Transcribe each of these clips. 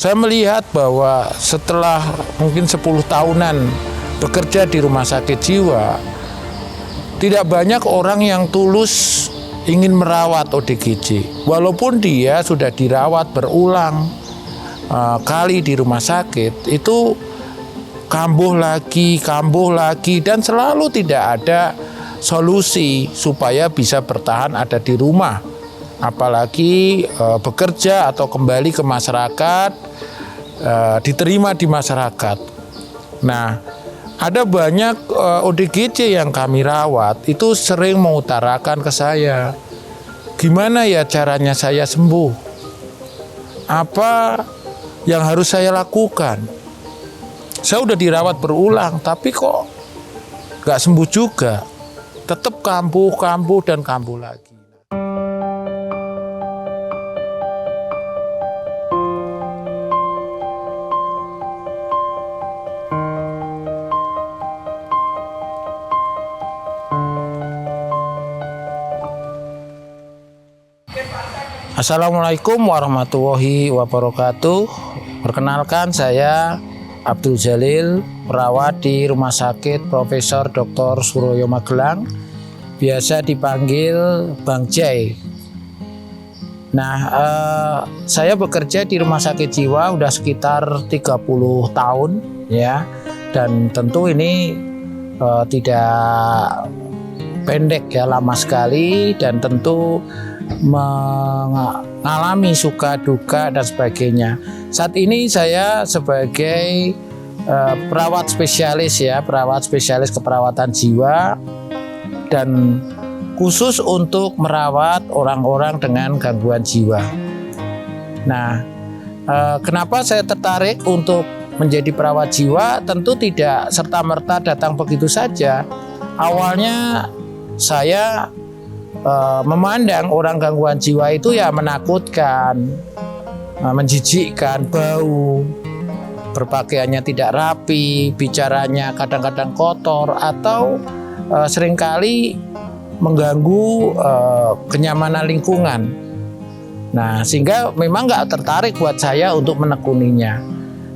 Saya melihat bahwa setelah mungkin 10 tahunan bekerja di rumah sakit jiwa, tidak banyak orang yang tulus ingin merawat ODGJ. Walaupun dia sudah dirawat berulang kali di rumah sakit, itu kambuh lagi, dan selalu tidak ada solusi supaya bisa bertahan ada di rumah. Apalagi bekerja atau kembali ke masyarakat, diterima di masyarakat. Nah, ada banyak ODGJ yang kami rawat itu sering mengutarakan ke saya, gimana ya caranya saya sembuh? Apa yang harus saya lakukan? Saya udah dirawat berulang, tapi kok nggak sembuh juga. Tetap kambuh dan kambuh lagi. Assalamualaikum warahmatullahi wabarakatuh. Perkenalkan, saya Abdul Jalil, perawat di Rumah Sakit Profesor Dr. Suroyo Magelang, biasa dipanggil Bang Jai. Nah, saya bekerja di Rumah Sakit Jiwa udah sekitar 30 tahun ya, dan tentu ini tidak pendek ya, lama sekali, dan tentu mengalami suka duka dan sebagainya. Saat ini saya sebagai perawat spesialis keperawatan jiwa, dan khusus untuk merawat orang-orang dengan gangguan jiwa. Nah, kenapa saya tertarik untuk menjadi perawat jiwa? Tentu tidak serta-merta datang begitu saja. Awalnya saya memandang orang gangguan jiwa itu ya menakutkan, menjijikkan, bau, berpakaiannya tidak rapi, bicaranya kadang-kadang kotor, atau seringkali mengganggu kenyamanan lingkungan. Nah, sehingga memang nggak tertarik buat saya untuk menekuninya.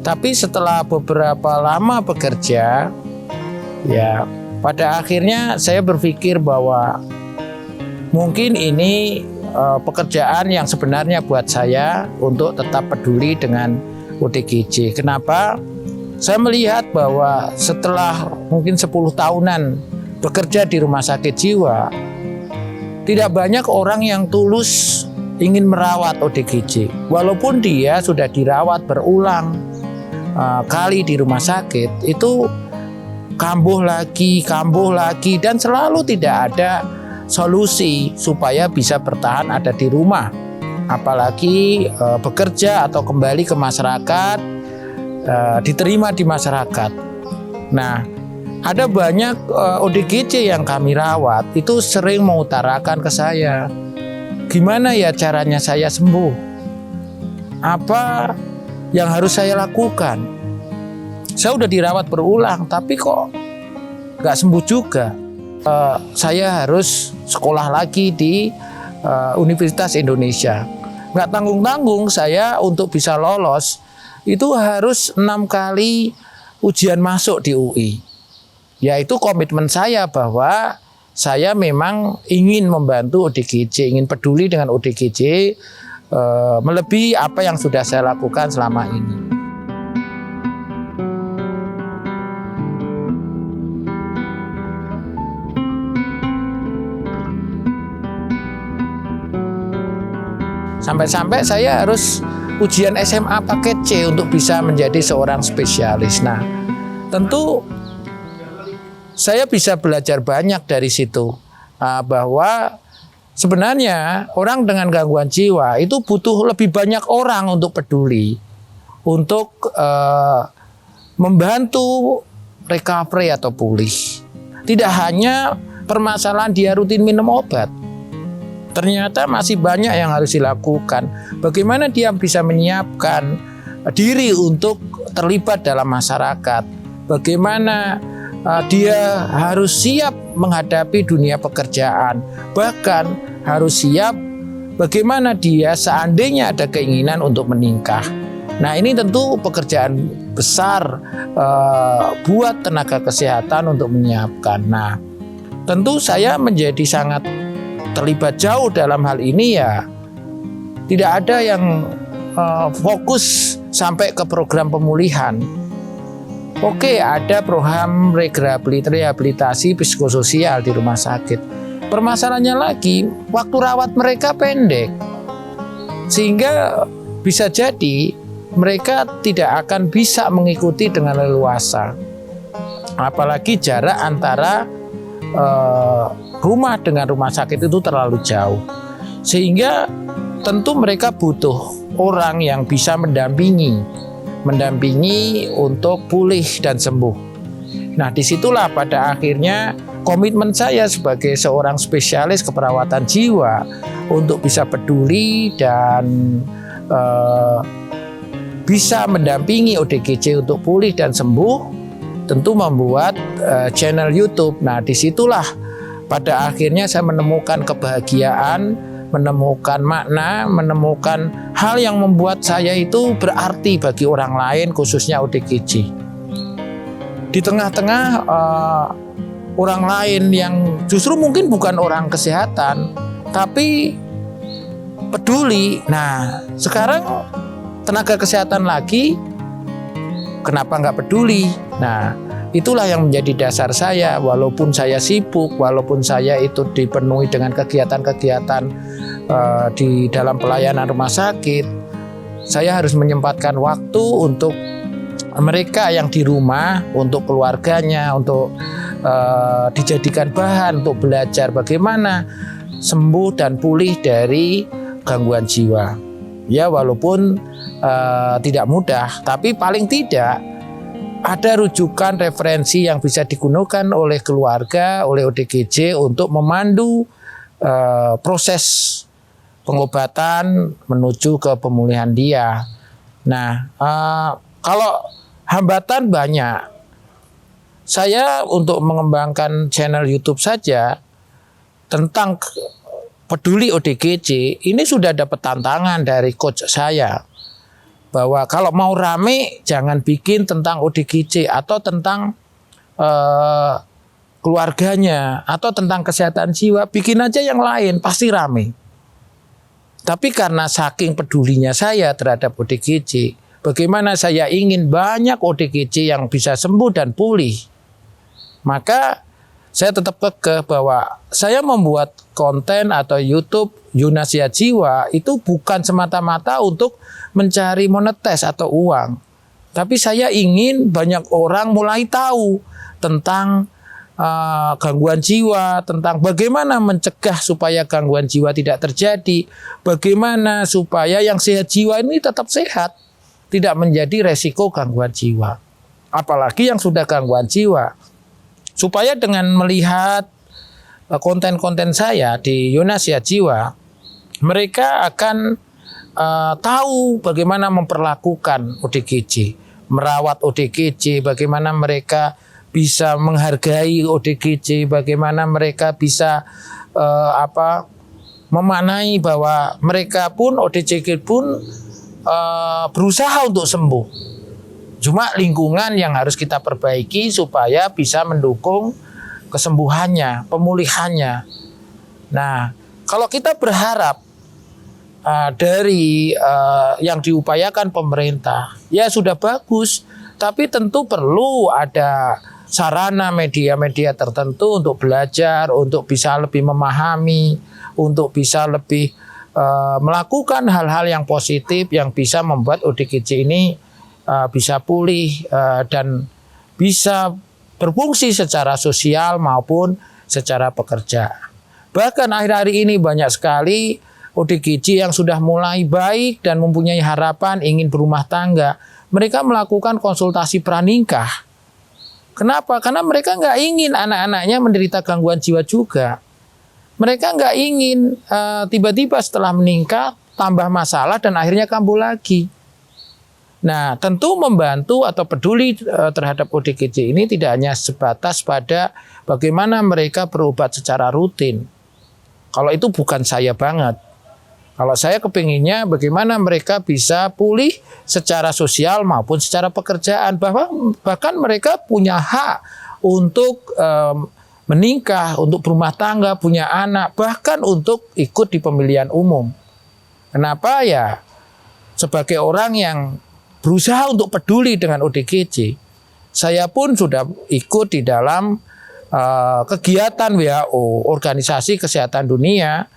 Tapi setelah beberapa lama bekerja, ya pada akhirnya saya berpikir bahwa mungkin ini pekerjaan yang sebenarnya buat saya untuk tetap peduli dengan ODGJ. Kenapa? Saya melihat bahwa setelah mungkin 10 tahunan bekerja di rumah sakit jiwa, tidak banyak orang yang tulus ingin merawat ODGJ. Walaupun dia sudah dirawat berulang kali di rumah sakit, itu kambuh lagi, dan selalu tidak ada solusi supaya bisa bertahan ada di rumah, apalagi bekerja atau kembali ke masyarakat, diterima di masyarakat. Nah, ada banyak ODGJ yang kami rawat itu sering mengutarakan ke saya, gimana ya caranya saya sembuh? Apa yang harus saya lakukan? Saya udah dirawat berulang, tapi kok nggak sembuh juga. Saya harus sekolah lagi di Universitas Indonesia. Nggak tanggung-tanggung saya untuk bisa lolos, itu harus 6 kali ujian masuk di UI. Yaitu komitmen saya bahwa saya memang ingin membantu ODGJ, ingin peduli dengan ODGJ, melebihi apa yang sudah saya lakukan selama ini. Sampai-sampai saya harus ujian SMA paket C untuk bisa menjadi seorang spesialis. Nah, tentu saya bisa belajar banyak dari situ, bahwa sebenarnya orang dengan gangguan jiwa itu butuh lebih banyak orang untuk peduli, untuk membantu recovery atau pulih. Tidak hanya permasalahan dia rutin minum obat, ternyata masih banyak yang harus dilakukan. Bagaimana dia bisa menyiapkan diri untuk terlibat dalam masyarakat? Bagaimana dia harus siap menghadapi dunia pekerjaan? Bahkan harus siap bagaimana dia seandainya ada keinginan untuk menikah. Nah, ini tentu pekerjaan besar buat tenaga kesehatan untuk menyiapkan. Nah, tentu saya menjadi sangat terlibat jauh dalam hal ini ya. Tidak ada yang fokus sampai ke program pemulihan. Oke, ada program rehabilitasi psikososial di rumah sakit. Permasalahannya lagi, waktu rawat mereka pendek. Sehingga bisa jadi mereka tidak akan bisa mengikuti dengan leluasa. Apalagi jarak antara rumah dengan rumah sakit itu terlalu jauh. Sehingga tentu mereka butuh orang yang bisa mendampingi untuk pulih dan sembuh. Nah, disitulah pada akhirnya komitmen saya sebagai seorang spesialis keperawatan jiwa untuk bisa peduli dan bisa mendampingi ODGJ untuk pulih dan sembuh, tentu membuat channel YouTube. Nah, disitulah pada akhirnya saya menemukan kebahagiaan, menemukan makna, menemukan hal yang membuat saya itu berarti bagi orang lain, khususnya ODGJ. Di tengah-tengah orang lain yang justru mungkin bukan orang kesehatan, tapi peduli. Nah, sekarang tenaga kesehatan lagi, kenapa nggak peduli? Nah, itulah yang menjadi dasar saya. Walaupun saya sibuk, walaupun saya itu dipenuhi dengan kegiatan-kegiatan di dalam pelayanan rumah sakit, saya harus menyempatkan waktu untuk mereka yang di rumah, untuk keluarganya, untuk dijadikan bahan untuk belajar bagaimana sembuh dan pulih dari gangguan jiwa. Ya, walaupun tidak mudah, tapi paling tidak ada rujukan referensi yang bisa digunakan oleh keluarga, oleh ODGJ untuk memandu proses pengobatan menuju ke pemulihan dia. Nah, kalau hambatan banyak, saya untuk mengembangkan channel YouTube saja tentang peduli ODGJ ini sudah dapat tantangan dari coach saya, bahwa kalau mau rame jangan bikin tentang ODGJ atau tentang keluarganya atau tentang kesehatan jiwa, bikin aja yang lain pasti rame. Tapi karena saking pedulinya saya terhadap ODGJ, bagaimana saya ingin banyak ODGJ yang bisa sembuh dan pulih, maka saya tetap kekeh bahwa saya membuat konten atau YouTube Yunasia Jiwa itu bukan semata-mata untuk mencari monetis atau uang. Tapi saya ingin banyak orang mulai tahu tentang gangguan jiwa, tentang bagaimana mencegah supaya gangguan jiwa tidak terjadi, bagaimana supaya yang sehat jiwa ini tetap sehat, tidak menjadi resiko gangguan jiwa. Apalagi yang sudah gangguan jiwa. Supaya dengan melihat konten-konten saya di Yunasia Jiwa, mereka akan tahu bagaimana memperlakukan ODGJ, merawat ODGJ, bagaimana mereka bisa menghargai ODGJ, bagaimana mereka bisa memaknai bahwa mereka pun, ODGJ pun berusaha untuk sembuh. Cuma lingkungan yang harus kita perbaiki supaya bisa mendukung kesembuhannya, pemulihannya. Nah, kalau kita berharap dari yang diupayakan pemerintah, ya sudah bagus, tapi tentu perlu ada sarana media-media tertentu untuk belajar, untuk bisa lebih memahami, untuk bisa lebih melakukan hal-hal yang positif yang bisa membuat ODGJ ini bisa pulih dan bisa berfungsi secara sosial maupun secara pekerja. Bahkan akhir-akhir ini banyak sekali ODGJ yang sudah mulai baik dan mempunyai harapan ingin berumah tangga. Mereka melakukan konsultasi pranikah. Kenapa? Karena mereka nggak ingin anak-anaknya menderita gangguan jiwa juga. Mereka nggak ingin tiba-tiba setelah menikah tambah masalah dan akhirnya kambuh lagi. Nah, tentu membantu atau peduli terhadap ODGJ ini tidak hanya sebatas pada bagaimana mereka berobat secara rutin. Kalau itu bukan saya banget. Kalau saya kepinginnya bagaimana mereka bisa pulih secara sosial maupun secara pekerjaan. Bahkan mereka punya hak untuk menikah, untuk berumah tangga, punya anak, bahkan untuk ikut di pemilihan umum. Kenapa ya? Sebagai orang yang berusaha untuk peduli dengan ODGJ, saya pun sudah ikut di dalam kegiatan WHO, Organisasi Kesehatan Dunia,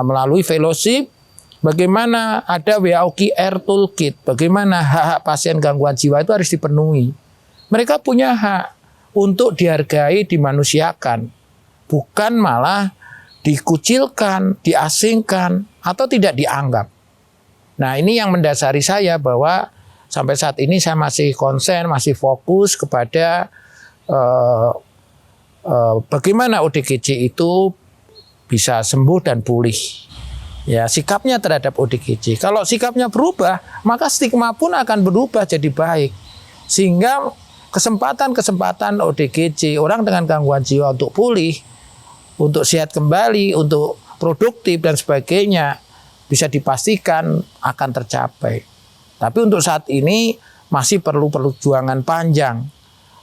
melalui fellowship. Bagaimana ada WHO QR Toolkit, bagaimana hak-hak pasien gangguan jiwa itu harus dipenuhi. Mereka punya hak untuk dihargai, dimanusiakan, bukan malah dikucilkan, diasingkan, atau tidak dianggap. Nah, ini yang mendasari saya bahwa sampai saat ini saya masih konsen, masih fokus kepada bagaimana ODGJ itu bisa sembuh dan pulih. Ya, sikapnya terhadap ODGJ. Kalau sikapnya berubah, maka stigma pun akan berubah jadi baik. Sehingga kesempatan-kesempatan ODGJ, orang dengan gangguan jiwa untuk pulih, untuk sehat kembali, untuk produktif dan sebagainya, bisa dipastikan akan tercapai. Tapi untuk saat ini masih perlu perjuangan panjang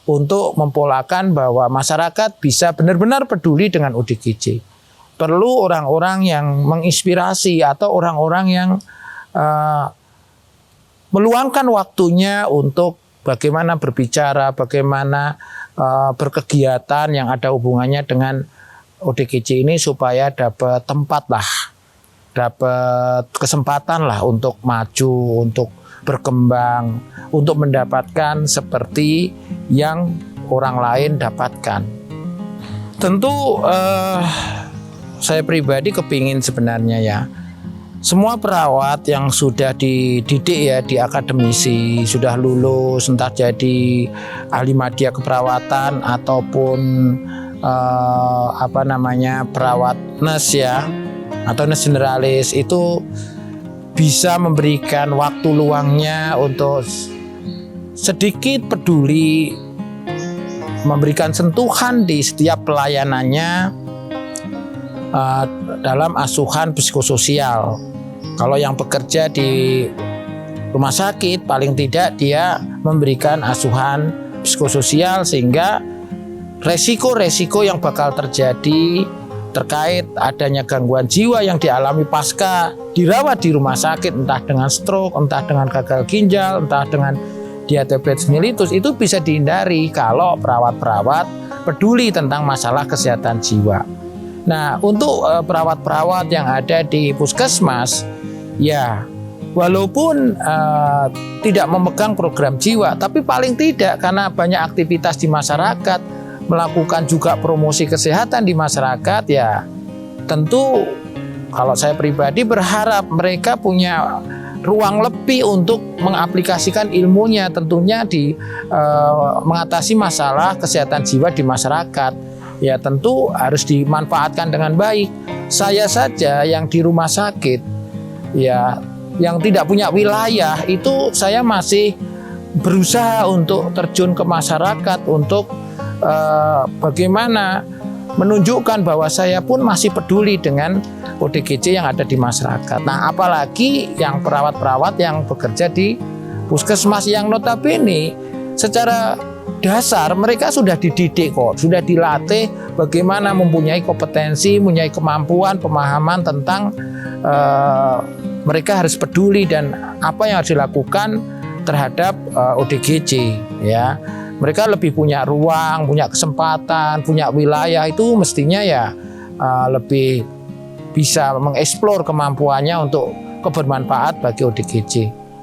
untuk mempolakan bahwa masyarakat bisa benar-benar peduli dengan ODGJ. Perlu orang-orang yang menginspirasi atau orang-orang yang meluangkan waktunya untuk bagaimana berbicara, bagaimana berkegiatan yang ada hubungannya dengan ODGJ ini supaya dapat tempat lah, dapat kesempatan lah untuk maju, untuk berkembang, untuk mendapatkan seperti yang orang lain dapatkan. Tentu saya pribadi kepingin sebenarnya ya, semua perawat yang sudah dididik ya di akademisi, sudah lulus entah jadi ahli media keperawatan ataupun perawat nurse ya, atau nurse generalis, itu bisa memberikan waktu luangnya untuk sedikit peduli, memberikan sentuhan di setiap pelayanannya dalam asuhan psikososial. Kalau yang bekerja di rumah sakit, paling tidak dia memberikan asuhan psikososial sehingga resiko-resiko yang bakal terjadi terkait adanya gangguan jiwa yang dialami pasca dirawat di rumah sakit, entah dengan stroke, entah dengan gagal ginjal, entah dengan diabetes mellitus, itu bisa dihindari kalau perawat-perawat peduli tentang masalah kesehatan jiwa. Nah, untuk perawat-perawat yang ada di puskesmas, ya walaupun tidak memegang program jiwa, tapi paling tidak karena banyak aktivitas di masyarakat, melakukan juga promosi kesehatan di masyarakat, ya tentu kalau saya pribadi berharap mereka punya ruang lebih untuk mengaplikasikan ilmunya, tentunya di mengatasi masalah kesehatan jiwa di masyarakat. Ya tentu harus dimanfaatkan dengan baik. Saya saja yang di rumah sakit, ya yang tidak punya wilayah, itu saya masih berusaha untuk terjun ke masyarakat untuk bagaimana menunjukkan bahwa saya pun masih peduli dengan ODGJ yang ada di masyarakat. Nah, apalagi yang perawat-perawat yang bekerja di puskesmas yang notabene secara dasar mereka sudah dididik kok, sudah dilatih bagaimana mempunyai kompetensi, mempunyai kemampuan, pemahaman tentang mereka harus peduli dan apa yang harus dilakukan terhadap ODGJ ya. Mereka lebih punya ruang, punya kesempatan, punya wilayah, itu mestinya ya lebih bisa mengeksplor kemampuannya untuk kebermanfaat bagi ODGJ.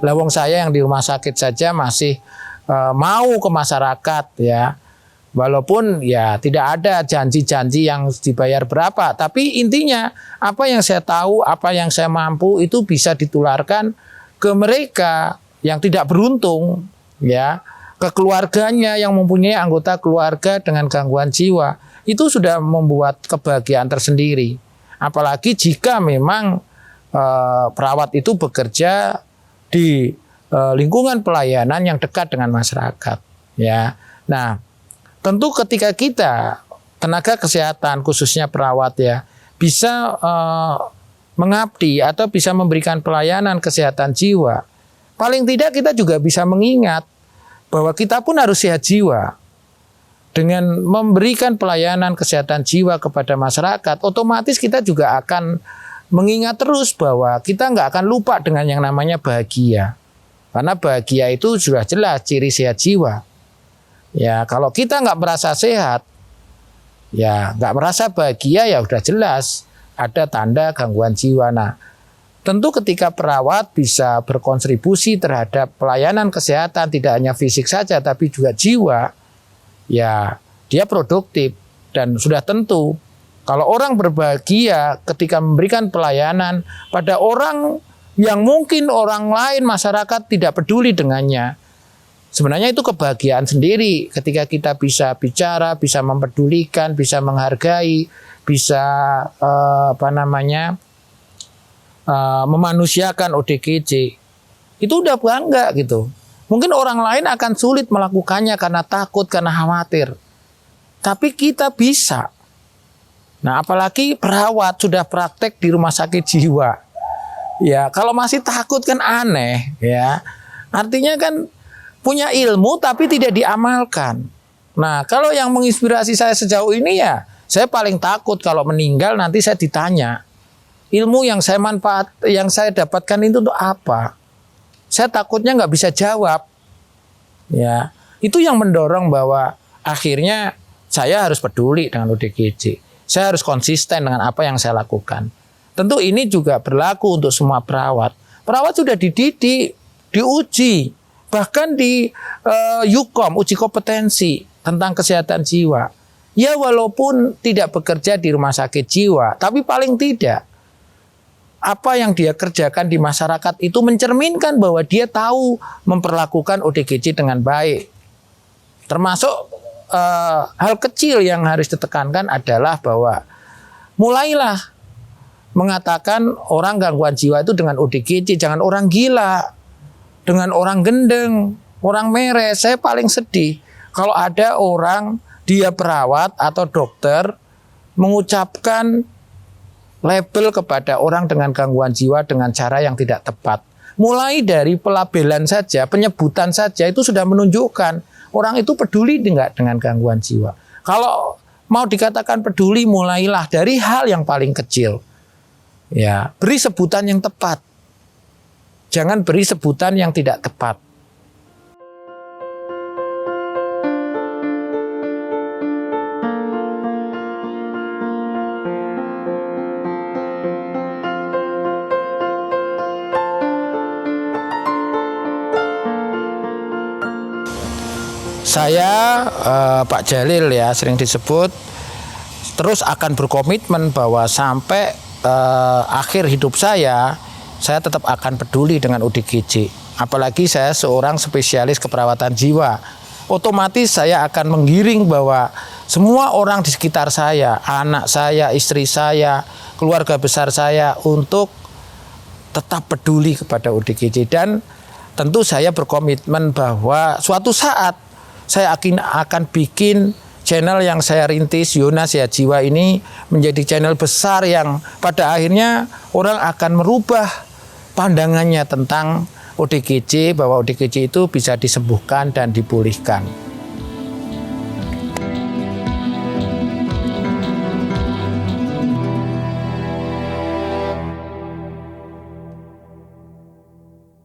Lawang saya yang di rumah sakit saja masih mau ke masyarakat ya, walaupun ya tidak ada janji-janji yang dibayar berapa, tapi intinya apa yang saya tahu, apa yang saya mampu itu bisa ditularkan ke mereka yang tidak beruntung ya, ke keluarganya yang mempunyai anggota keluarga dengan gangguan jiwa. Itu sudah membuat kebahagiaan tersendiri, apalagi jika memang perawat itu bekerja di lingkungan pelayanan yang dekat dengan masyarakat ya. Nah, tentu ketika kita tenaga kesehatan khususnya perawat ya bisa mengabdi atau bisa memberikan pelayanan kesehatan jiwa, paling tidak kita juga bisa mengingat bahwa kita pun harus sehat jiwa. Dengan memberikan pelayanan kesehatan jiwa kepada masyarakat, otomatis kita juga akan mengingat terus bahwa kita nggak akan lupa dengan yang namanya bahagia. Karena bahagia itu sudah jelas ciri sehat jiwa. Ya, kalau kita nggak merasa sehat, ya nggak merasa bahagia, ya udah jelas ada tanda gangguan jiwa. Nah, tentu ketika perawat bisa berkontribusi terhadap pelayanan kesehatan tidak hanya fisik saja tapi juga jiwa, ya dia produktif. Dan sudah tentu kalau orang berbahagia ketika memberikan pelayanan pada orang yang mungkin orang lain masyarakat tidak peduli dengannya, sebenarnya itu kebahagiaan sendiri ketika kita bisa bicara, bisa mempedulikan, bisa menghargai, bisa memanusiakan ODGJ. Itu udah bangga gitu. Mungkin orang lain akan sulit melakukannya karena takut, karena khawatir. Tapi kita bisa. Nah, apalagi perawat sudah praktek di rumah sakit jiwa. Ya, kalau masih takut kan aneh, ya. Artinya kan punya ilmu tapi tidak diamalkan. Nah, kalau yang menginspirasi saya sejauh ini ya, saya paling takut kalau meninggal nanti saya ditanya, ilmu yang saya dapatkan itu untuk apa? Saya takutnya nggak bisa jawab. Ya, itu yang mendorong bahwa akhirnya saya harus peduli dengan ODGJ. Saya harus konsisten dengan apa yang saya lakukan. Tentu ini juga berlaku untuk semua perawat. Perawat sudah dididik, diuji, bahkan di Yukom, uji kompetensi tentang kesehatan jiwa. Ya walaupun tidak bekerja di rumah sakit jiwa, tapi paling tidak apa yang dia kerjakan di masyarakat itu mencerminkan bahwa dia tahu memperlakukan ODGJ dengan baik. Termasuk hal kecil yang harus ditekankan adalah bahwa mulailah mengatakan orang gangguan jiwa itu dengan ODGJ, jangan orang gila, dengan orang gendeng, orang meres. Saya paling sedih kalau ada orang, dia perawat atau dokter, mengucapkan label kepada orang dengan gangguan jiwa dengan cara yang tidak tepat. Mulai dari pelabelan saja, penyebutan saja itu sudah menunjukkan orang itu peduli enggak dengan gangguan jiwa. Kalau mau dikatakan peduli, mulailah dari hal yang paling kecil. Ya, beri sebutan yang tepat. Jangan beri sebutan yang tidak tepat. Saya, Pak Jalil ya sering disebut, terus akan berkomitmen bahwa sampai akhir hidup saya tetap akan peduli dengan ODGJ. Apalagi saya seorang spesialis keperawatan jiwa. Otomatis saya akan menggiring bahwa semua orang di sekitar saya, anak saya, istri saya, keluarga besar saya untuk tetap peduli kepada ODGJ. Dan tentu saya berkomitmen bahwa suatu saat saya akan bikin channel yang saya rintis, Yona Sehat Jiwa ini menjadi channel besar yang pada akhirnya orang akan merubah pandangannya tentang ODGJ, bahwa ODGJ itu bisa disembuhkan dan dipulihkan.